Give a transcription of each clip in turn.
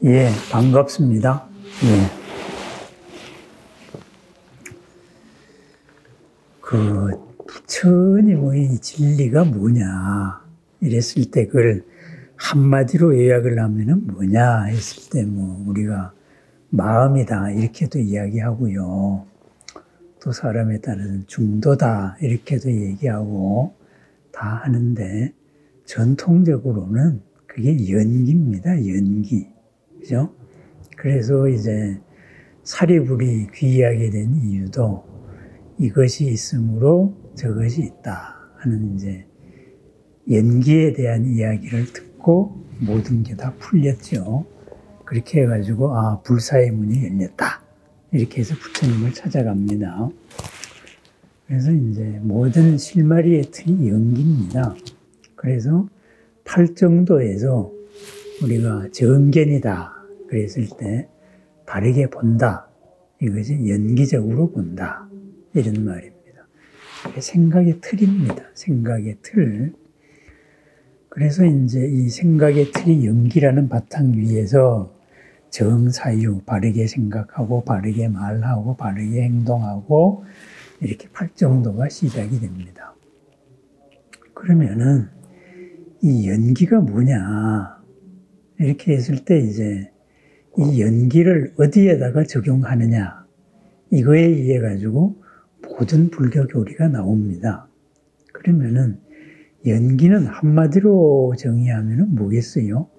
예, 반갑습니다. 예. 부처님의 진리가 뭐냐, 이랬을 때 그걸 한마디로 요약을 하면은 뭐냐 했을 때 우리가 마음이다, 이렇게도 이야기하고요. 또 사람에 따라서는 중도다, 이렇게도 얘기하고 다 하는데, 전통적으로는 그게 연기입니다, 연기. 그죠? 그래서 이제 사리불이 귀하게 된 이유도 이것이 있으므로 저것이 있다 하는 이제 연기에 대한 이야기를 듣고 모든 게 다 풀렸죠. 그렇게 해가지고 불사의 문이 열렸다, 이렇게 해서 부처님을 찾아갑니다. 그래서 이제 모든 실마리의 틀이 연기입니다. 그래서 팔정도에서 우리가 정견이다 그랬을 때 바르게 본다, 이것이 연기적으로 본다, 이런 말입니다. 생각의 틀입니다. 생각의 틀. 그래서 이제 이 생각의 틀이 연기라는 바탕 위에서 정사유, 바르게 생각하고 바르게 말하고 바르게 행동하고 이렇게 팔정도가 시작이 됩니다. 그러면은 이 연기가 뭐냐, 이렇게 했을 때 이제 이 연기를 어디에다가 적용하느냐, 이거에 의해 가지고 모든 불교 교리가 나옵니다. 그러면은 연기는 한마디로 정의하면은 뭐겠어요?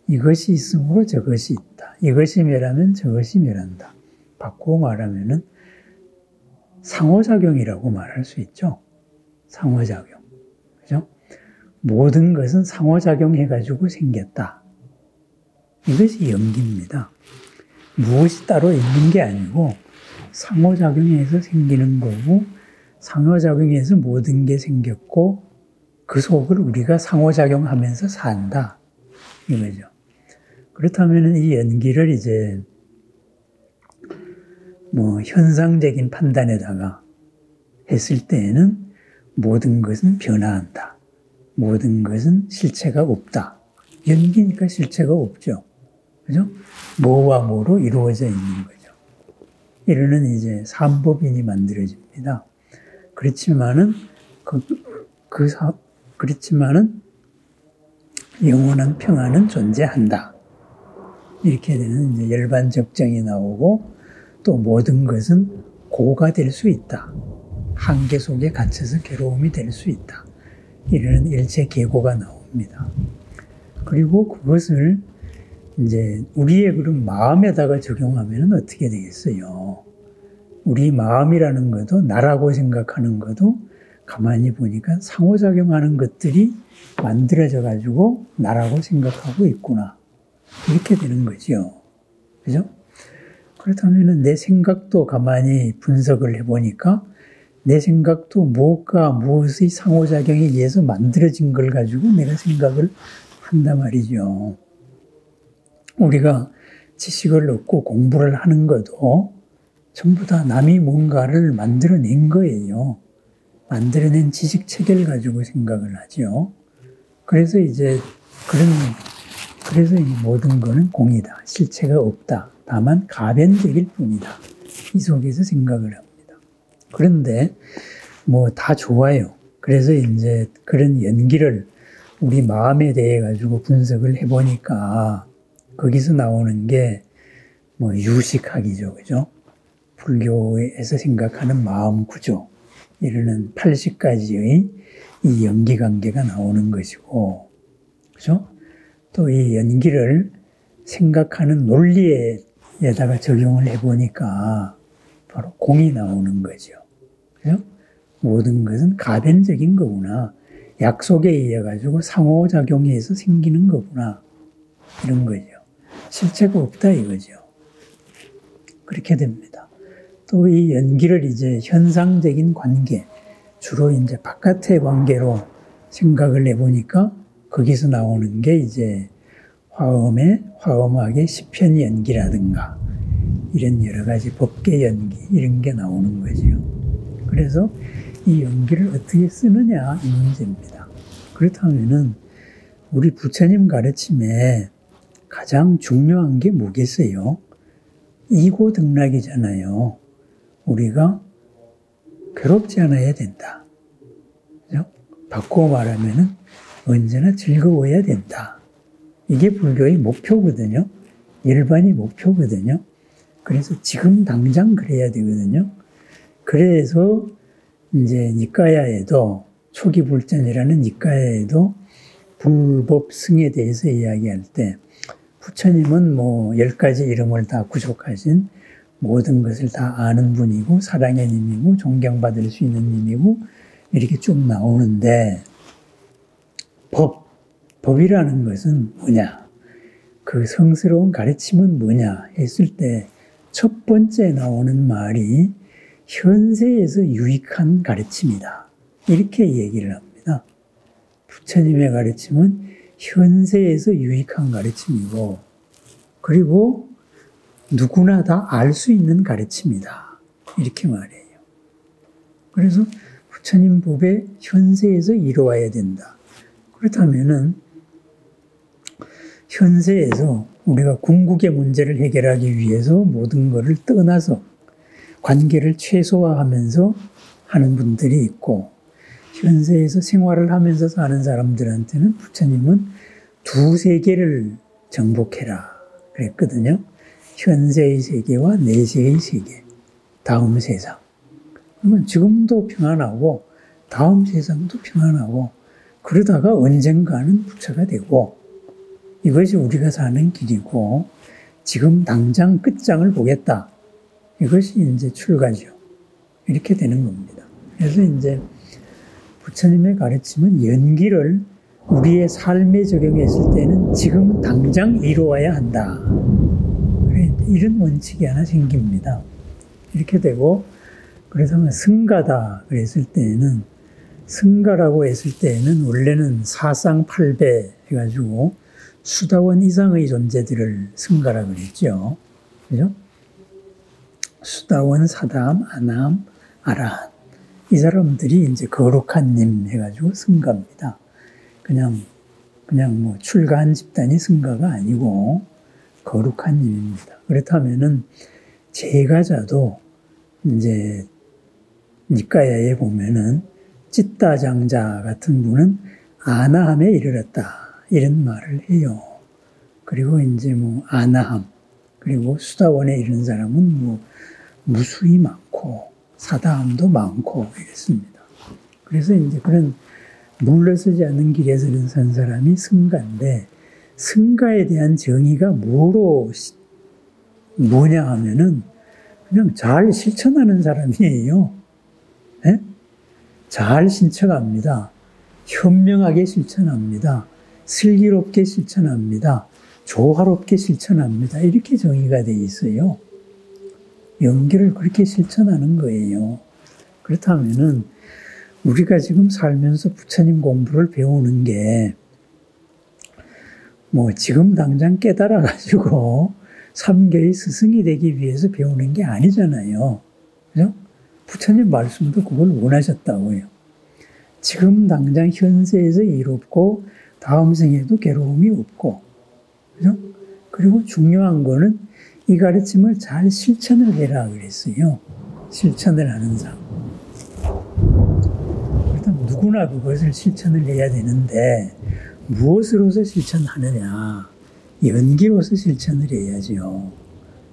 이것이 있으므로 저것이 있다. 이것이 멸하면 저것이 멸한다. 바꾸고 말하면은 상호작용이라고 말할 수 있죠. 상호작용. 그죠? 모든 것은 상호작용해가지고 생겼다. 이것이 연기입니다. 무엇이 따로 있는 게 아니고 상호작용해서 생기는 거고, 상호작용해서 모든 게 생겼고 그 속을 우리가 상호작용하면서 산다, 이거죠. 그렇다면 이 연기를 이제 현상적인 판단에다가 했을 때에는 모든 것은 변화한다, 모든 것은 실체가 없다. 연기니까 실체가 없죠. 그죠? 뭐와 뭐로 이루어져 있는 거죠. 이러는 이제 삼법인이 만들어집니다. 그렇지만은 그렇지만은 영원한 평안은 존재한다. 이렇게 되는 이제 열반적정이 나오고, 또 모든 것은 고가 될 수 있다. 한계 속에 갇혀서 괴로움이 될 수 있다. 이러는 일체 계고가 나옵니다. 그리고 그것을 이제 우리의 그런 마음에다가 적용하면 어떻게 되겠어요? 우리 마음이라는 것도, 나라고 생각하는 것도 가만히 보니까 상호작용하는 것들이 만들어져 가지고 나라고 생각하고 있구나, 이렇게 되는 거죠. 그죠? 그렇다면 내 생각도 가만히 분석을 해보니까 내 생각도 무엇과 무엇의 상호작용에 의해서 만들어진 걸 가지고 내가 생각을 한단 말이죠. 우리가 지식을 얻고 공부를 하는 것도 전부 다 남이 뭔가를 만들어낸 거예요. 만들어낸 지식 체계를 가지고 생각을 하죠. 그래서 이제 그래서 이 모든 거는 공이다, 실체가 없다, 다만 가변적일 뿐이다, 이 속에서 생각을 합니다. 그런데 다 좋아요. 그래서 이제 그런 연기를 우리 마음에 대해 가지고 분석을 해보니까 거기서 나오는 게 유식학이죠. 그죠? 불교에서 생각하는 마음 구조, 이러는 80가지의 이 연기 관계가 나오는 것이고, 그죠? 또 이 연기를 생각하는 논리에다가 적용을 해보니까 바로 공이 나오는 거죠. 그죠? 모든 것은 가변적인 거구나. 약속에 의해 가지고 상호작용해서 생기는 거구나, 이런 거죠. 실체가 없다, 이거죠. 그렇게 됩니다. 또 이 연기를 이제 현상적인 관계, 주로 이제 바깥의 관계로 생각을 해보니까 거기서 나오는 게 이제 화엄학의 시편 연기라든가 이런 여러 가지 법계 연기, 이런 게 나오는 거죠. 그래서 이 연기를 어떻게 쓰느냐, 이 문제입니다. 그렇다면은 우리 부처님 가르침에 가장 중요한 게 뭐겠어요? 이고등락이잖아요. 우리가 괴롭지 않아야 된다. 그죠? 바꾸어 말하면은 언제나 즐거워야 된다. 이게 불교의 목표거든요. 일반의 목표거든요. 그래서 지금 당장 그래야 되거든요. 그래서 이제 니까야에도 초기 불전이라는 니까야에도 불법승에 대해서 이야기할 때 부처님은 뭐 10가지 이름을 다 구족하신 모든 것을 다 아는 분이고 사랑의 님이고 존경받을 수 있는 님이고 이렇게 쭉 나오는데 법이라는 것은 뭐냐? 그 성스러운 가르침은 뭐냐 했을 때 첫 번째 나오는 말이 현세에서 유익한 가르침이다. 이렇게 얘기를 합니다. 부처님의 가르침은 현세에서 유익한 가르침이고 그리고 누구나 다 알 수 있는 가르침이다. 이렇게 말해요. 그래서 부처님 법에 현세에서 이루어야 된다. 그렇다면은 현세에서 우리가 궁극의 문제를 해결하기 위해서 모든 것을 떠나서 관계를 최소화하면서 하는 분들이 있고 현세에서 생활을 하면서 사는 사람들한테는 부처님은 두 세계를 정복해라 그랬거든요. 현세의 세계와 내세의 세계, 다음 세상. 그러면 지금도 평안하고 다음 세상도 평안하고 그러다가 언젠가는 부처가 되고 이것이 우리가 사는 길이고 지금 당장 끝장을 보겠다. 이것이 이제 출가죠. 이렇게 되는 겁니다. 그래서 이제 부처님의 가르침은 연기를 우리의 삶에 적용했을 때는 지금 당장 이루어야 한다. 이런 원칙이 하나 생깁니다. 이렇게 되고 그래서 승가다 그랬을 때에는 승가라고 했을 때에는 원래는 사상팔배 해가지고 수다원 이상의 존재들을 승가라 그랬죠. 그죠? 수다원, 사다함, 아나함, 아라한. 이 사람들이 이제 거룩한 님 해가지고 승가입니다. 그냥 뭐 출가한 집단이 승가가 아니고 거룩한 님입니다. 그렇다면은 제가자도 이제 니까야에 보면은 찌따장자 같은 분은 아나함에 이르렀다. 이런 말을 해요. 그리고 이제 뭐 아나함, 그리고 수다원에 이른 사람은 뭐 무수히 많고 사다함도 많고 이랬습니다. 그래서 이제 그런 물러서지 않는 길에서 산 사람이 승가인데 승가에 대한 정의가 뭐냐 하면은 그냥 잘 실천하는 사람이에요. 네? 잘 실천합니다. 현명하게 실천합니다. 슬기롭게 실천합니다. 조화롭게 실천합니다. 이렇게 정의가 되어 있어요. 연기를 그렇게 실천하는 거예요. 그렇다면은 우리가 지금 살면서 부처님 공부를 배우는 게 뭐 지금 당장 깨달아가지고 삼계의 스승이 되기 위해서 배우는 게 아니잖아요. 그죠? 부처님 말씀도 그걸 원하셨다고요. 지금 당장 현세에서 이롭고 다음 생에도 괴로움이 없고, 그죠? 그리고 중요한 거는 이 가르침을 잘 실천을 해라 그랬어요. 실천을 하는 사람. 일단 누구나 그것을 실천을 해야 되는데 무엇으로서 실천하느냐? 연기로서 실천을 해야죠.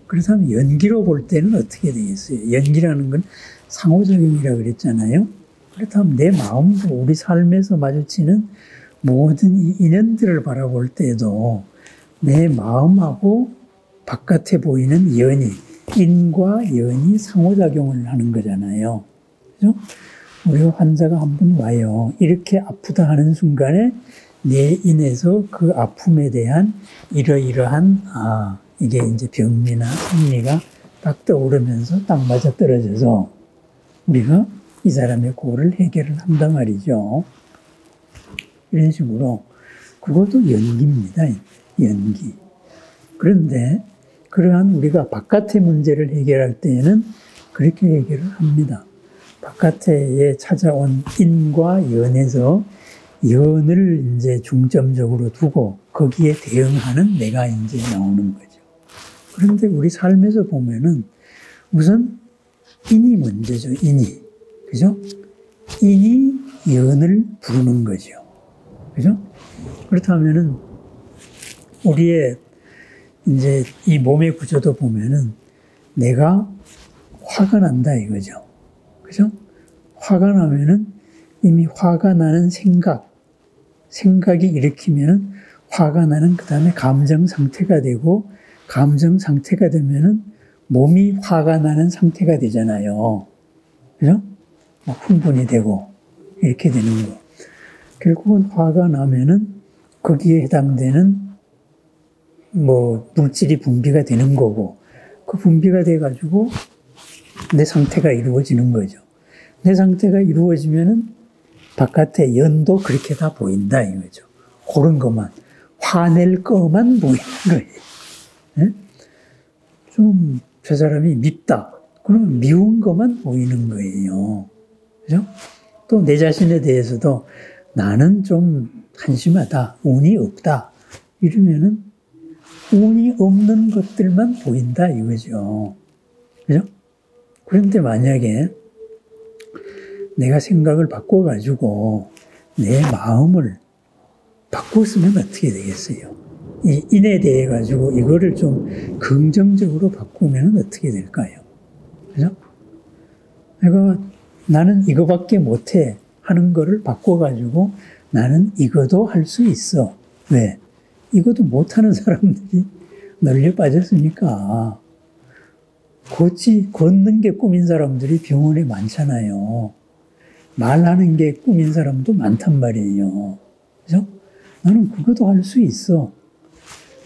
그렇다면 연기로 볼 때는 어떻게 되겠어요? 연기라는 건 상호작용이라고 그랬잖아요. 그렇다면 내 마음도 우리 삶에서 마주치는 모든 이 인연들을 바라볼 때도 내 마음하고 바깥에 보이는 연이, 인과 연이 상호작용을 하는 거잖아요. 그죠? 우리 환자가 한 번 와요. 이렇게 아프다 하는 순간에 내 인에서 그 아픔에 대한 이러이러한, 이게 이제 병리나 생리가 딱 떠오르면서 딱 맞아 떨어져서 우리가 이 사람의 고를 해결을 한단 말이죠. 이런 식으로 그것도 연기입니다. 연기. 그런데 그러한 우리가 바깥의 문제를 해결할 때에는 그렇게 해결을 합니다. 바깥에 찾아온 인과 연에서 연을 이제 중점적으로 두고 거기에 대응하는 내가 이제 나오는 거죠. 그런데 우리 삶에서 보면은 우선 인이 먼저죠. 인이. 그죠? 인이 연을 부르는 거죠. 그죠? 그렇다면은 우리의 이제 이 몸의 구조도 보면은 내가 화가 난다 이거죠. 그죠? 화가 나면은 이미 화가 나는 생각이 일으키면은 화가 나는 그 다음에 감정 상태가 되고 감정 상태가 되면은 몸이 화가 나는 상태가 되잖아요. 그죠? 흥분이 되고 이렇게 되는 거. 결국은 화가 나면은 거기에 해당되는 물질이 분비가 되는 거고 그 분비가 돼가지고 내 상태가 이루어지는 거죠. 내 상태가 이루어지면은 바깥에 연도 그렇게 다 보인다 이거죠. 그런 것만 화낼 것만 보이는 거예요. 네? 좀 저 사람이 밉다. 그러면 미운 것만 보이는 거예요. 그죠? 또 내 자신에 대해서도 나는 좀 한심하다. 운이 없다. 이러면은 운이 없는 것들만 보인다 이거죠. 그죠? 그런데 만약에 내가 생각을 바꿔가지고 내 마음을 바꿨으면 어떻게 되겠어요? 이 인에 대해 가지고 이거를 좀 긍정적으로 바꾸면 어떻게 될까요? 그죠? 내가 나는 이거밖에 못해 하는 거를 바꿔가지고 나는 이거도 할 수 있어. 왜? 이것도 못하는 사람들이 널려 빠졌으니까. 걷는 게 꿈인 사람들이 병원에 많잖아요. 말하는 게 꿈인 사람도 많단 말이에요. 그죠? 나는 그것도 할 수 있어.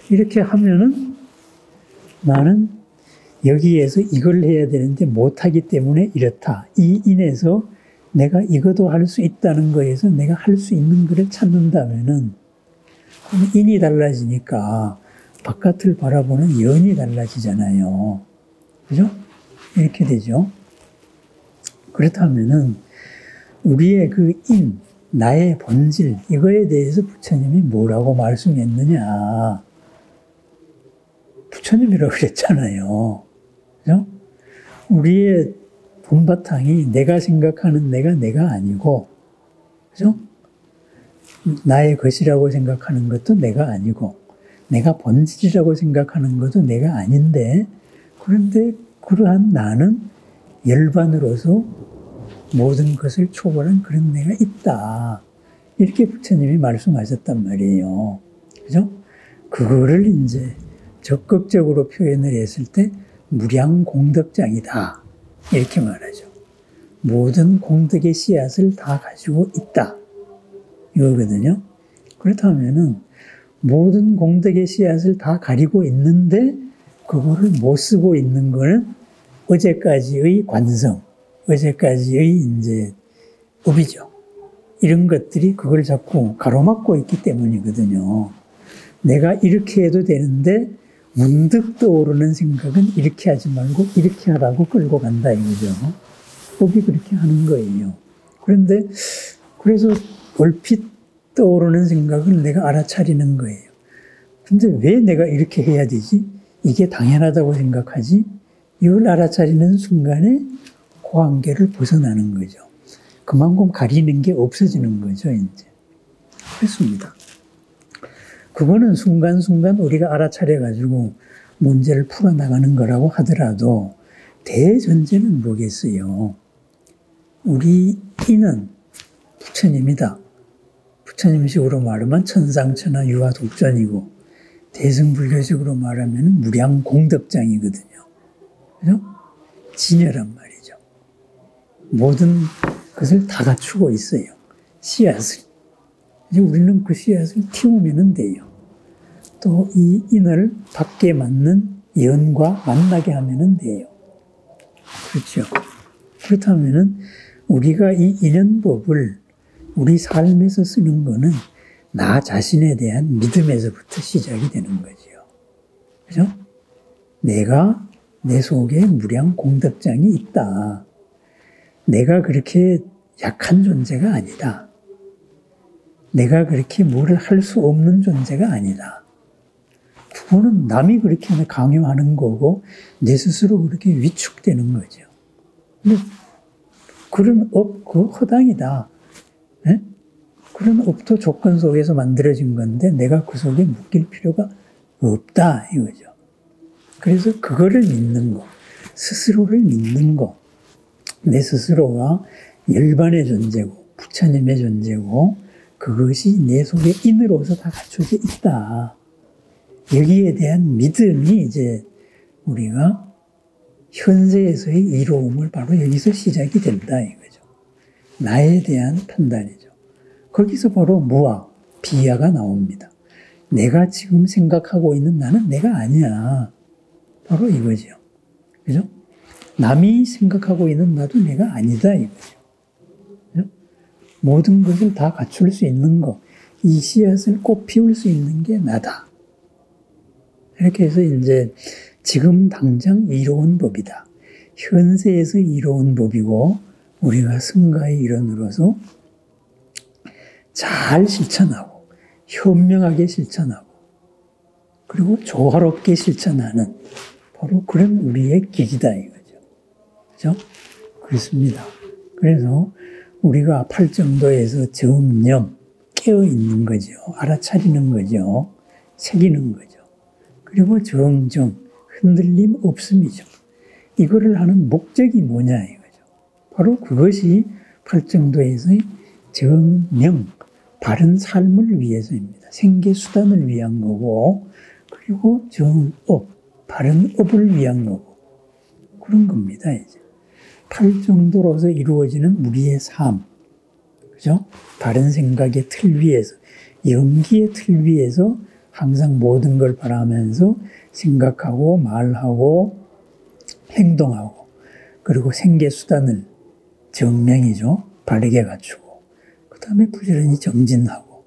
이렇게 하면은 나는 여기에서 이걸 해야 되는데 못하기 때문에 이렇다. 이 인에서 내가 이것도 할 수 있다는 거에서 내가 할 수 있는 것을 찾는다면은 인이 달라지니까 바깥을 바라보는 연이 달라지잖아요. 그죠? 이렇게 되죠. 그렇다면은 우리의 그 인, 나의 본질, 이거에 대해서 부처님이 뭐라고 말씀했느냐. 부처님이라고 그랬잖아요. 그죠? 우리의 본바탕이 내가 생각하는 내가 아니고, 그죠? 나의 것이라고 생각하는 것도 내가 아니고, 내가 본질이라고 생각하는 것도 내가 아닌데, 그런데 그러한 나는 열반으로서 모든 것을 초월한 그런 내가 있다. 이렇게 부처님이 말씀하셨단 말이에요. 그죠? 그거를 이제 적극적으로 표현을 했을 때 무량공덕장이다. 이렇게 말하죠. 모든 공덕의 씨앗을 다 가지고 있다. 이거거든요. 그렇다면은 모든 공덕의 씨앗을 다 가리고 있는데 그거를 못 쓰고 있는 거는 어제까지의 관성, 어제까지의 이제 업이죠. 이런 것들이 그걸 자꾸 가로막고 있기 때문이거든요. 내가 이렇게 해도 되는데 문득 떠오르는 생각은 이렇게 하지 말고 이렇게 하라고 끌고 간다 이거죠. 법이 그렇게 하는 거예요. 그런데 그래서 얼핏 떠오르는 생각을 내가 알아차리는 거예요. 근데 왜 내가 이렇게 해야 되지? 이게 당연하다고 생각하지? 이걸 알아차리는 순간에 그 한계를 벗어나는 거죠. 그만큼 가리는 게 없어지는 거죠, 이제. 그렇습니다. 그거는 순간순간 우리가 알아차려가지고 문제를 풀어나가는 거라고 하더라도 대전제는 뭐겠어요? 우리 이는 부처님이다. 부처님식으로 말하면 천상천하 유화독전이고 대승불교식으로 말하면 무량공덕장이거든요. 그죠? 진여란 말이죠. 모든 것을 다 갖추고 있어요. 씨앗을. 이제 우리는 그 씨앗을 키우면 돼요. 또 이 인을 받게 맞는 연과 만나게 하면 돼요. 그렇죠. 그렇다면은 우리가 이 인연법을 우리 삶에서 쓰는 거는 나 자신에 대한 믿음에서부터 시작이 되는 거죠. 그죠? 내가 내 속에 무량 공덕장이 있다. 내가 그렇게 약한 존재가 아니다. 내가 그렇게 뭐를 할 수 없는 존재가 아니다. 그거는 남이 그렇게 강요하는 거고 내 스스로 그렇게 위축되는 거죠. 근데 그런 업, 그거 허당이다. 네? 그런 업도 조건 속에서 만들어진 건데 내가 그 속에 묶일 필요가 없다 이거죠. 그래서 그거를 믿는 거, 스스로를 믿는 거, 내 스스로가 열반의 존재고 부처님의 존재고 그것이 내 속에 인으로서 다 갖춰져 있다. 여기에 대한 믿음이 이제 우리가 현세에서의 이로움을 바로 여기서 시작이 된다 이거죠. 나에 대한 판단이죠. 거기서 바로 무아, 비야가 나옵니다. 내가 지금 생각하고 있는 나는 내가 아니야. 바로 이거죠. 그죠? 남이 생각하고 있는 나도 내가 아니다 이거죠. 그죠? 모든 것을 다 갖출 수 있는 것, 이 씨앗을 꽃 피울 수 있는 게 나다. 이렇게 해서 이제 지금 당장 이로운 법이다. 현세에서 이로운 법이고 우리가 승가의 일원으로서 잘 실천하고 현명하게 실천하고 그리고 조화롭게 실천하는 바로 그런 우리의 길이다 이거죠. 그렇죠? 그렇습니다. 그래서 우리가 팔정도에서 정념 깨어있는 거죠. 알아차리는 거죠. 새기는 거죠. 그리고 정정 흔들림 없음이죠. 이거를 하는 목적이 뭐냐 이거죠. 바로 그것이 팔정도에서의 정명, 바른 삶을 위해서입니다. 생계수단을 위한 거고 그리고 정업, 바른 업을 위한 거고 그런 겁니다. 이제 팔정도로서 이루어지는 우리의 삶, 그죠? 바른 생각의 틀 위에서, 영기의 틀 위에서 항상 모든 걸 바라면서 생각하고 말하고 행동하고 그리고 생계수단을 정명이죠. 바르게 갖추고 그 다음에 부지런히 정진하고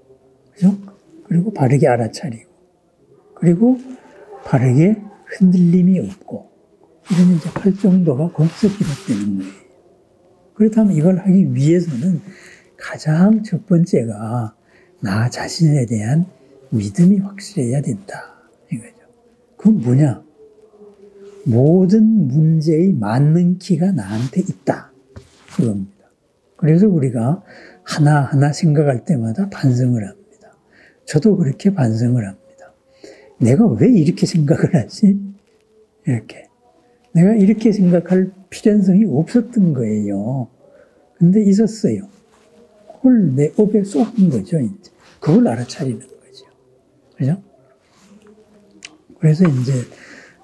그죠? 그리고 바르게 알아차리고 그리고 바르게 흔들림이 없고 이런 이제 팔정도가 거기서 비롯되는 거예요. 그렇다면 이걸 하기 위해서는 가장 첫 번째가 나 자신에 대한 믿음이 확실해야 된다. 이거죠. 그건 뭐냐? 모든 문제의 맞는 키가 나한테 있다. 그겁니다. 그래서 우리가 하나하나 생각할 때마다 반성을 합니다. 저도 그렇게 반성을 합니다. 내가 왜 이렇게 생각을 하지? 이렇게. 내가 이렇게 생각할 필연성이 없었던 거예요. 근데 있었어요. 그걸 내 업에 쏟은 거죠, 이제. 그걸 알아차리는 거죠. 그죠? 그래서 이제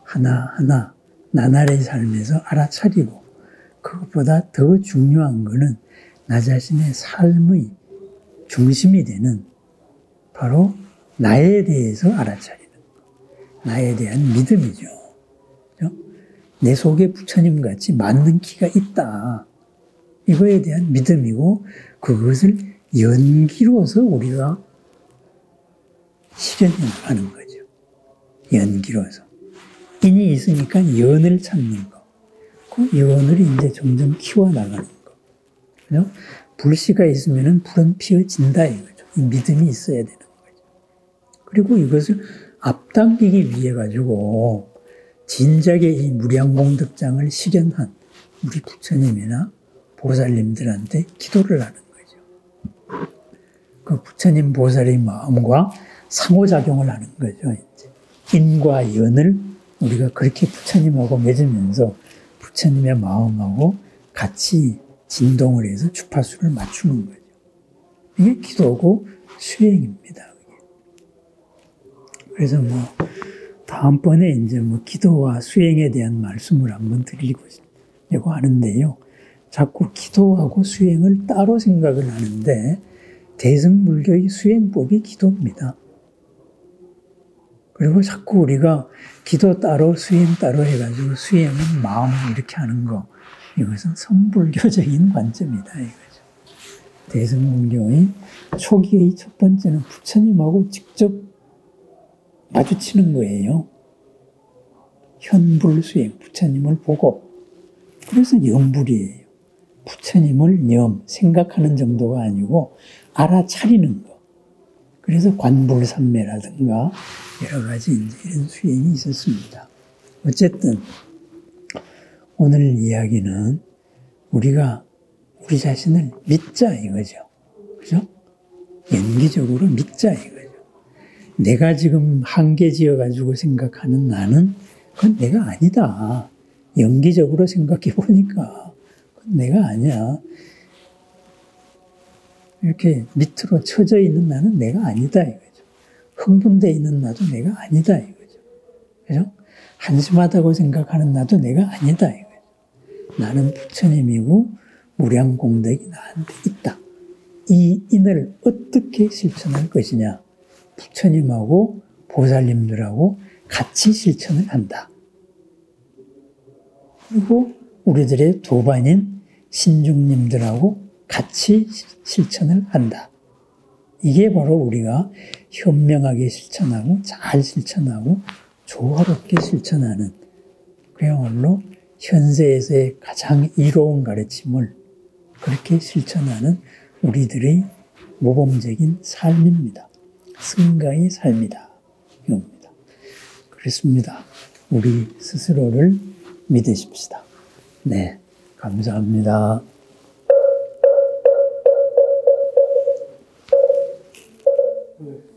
하나하나 나날의 삶에서 알아차리고 그것보다 더 중요한 거는 나 자신의 삶의 중심이 되는 바로 나에 대해서 알아차리는 거. 나에 대한 믿음이죠. 그죠? 내 속에 부처님 같이 맞는 키가 있다. 이거에 대한 믿음이고 그것을 연기로서 우리가 실현해 나가는 거죠. 연기로서. 인이 있으니까 연을 찾는 거. 그 연을 이제 점점 키워나가는 거. 그죠? 불씨가 있으면 불은 피어진다 이거죠. 이 믿음이 있어야 되는 거죠. 그리고 이것을 앞당기기 위해 가지고 진작에 이 무량공덕장을 실현한 우리 부처님이나 보살님들한테 기도를 하는 거죠. 그 부처님 보살의 마음과 상호작용을 하는 거죠. 이제 인과 연을 우리가 그렇게 부처님하고 맺으면서 부처님의 마음하고 같이 진동을 해서 주파수를 맞추는 거죠. 이게 기도고 수행입니다. 그래서 다음번에 이제 기도와 수행에 대한 말씀을 한번 드리려고 하는데요. 자꾸 기도하고 수행을 따로 생각을 하는데 대승불교의 수행법이 기도입니다. 그리고 자꾸 우리가 기도 따로 수행 따로 해가지고 수행은 마음 이렇게 하는 거 이것은 선불교적인 관점이다 이거죠. 대승불교의 초기의 첫 번째는 부처님하고 직접 마주치는 거예요. 현불수행, 부처님을 보고. 그래서 염불이에요. 부처님을 생각하는 정도가 아니고 알아차리는 거. 그래서 관불산매라든가 여러 가지 이제 이런 수행이 있었습니다. 어쨌든 오늘 이야기는 우리가 우리 자신을 믿자 이거죠. 그죠? 연기적으로 믿자 이거죠. 내가 지금 한계 지어가지고 생각하는 나는 그건 내가 아니다. 연기적으로 생각해 보니까 그건 내가 아니야. 이렇게 밑으로 처져 있는 나는 내가 아니다 이거죠. 흥분되어 있는 나도 내가 아니다 이거죠. 그죠? 한심하다고 생각하는 나도 내가 아니다 이거죠. 나는 부처님이고 무량공덕이 나한테 있다. 이 인을 어떻게 실천할 것이냐. 부처님하고 보살님들하고 같이 실천을 한다. 그리고 우리들의 도반인 신중님들하고 같이 실천을 한다. 이게 바로 우리가 현명하게 실천하고 잘 실천하고 조화롭게 실천하는 그야말로 현세에서의 가장 이로운 가르침을 그렇게 실천하는 우리들의 모범적인 삶입니다. 승가의 삶이다. 이겁니다. 그렇습니다. 우리 스스로를 믿으십시다. 네, 감사합니다. 네.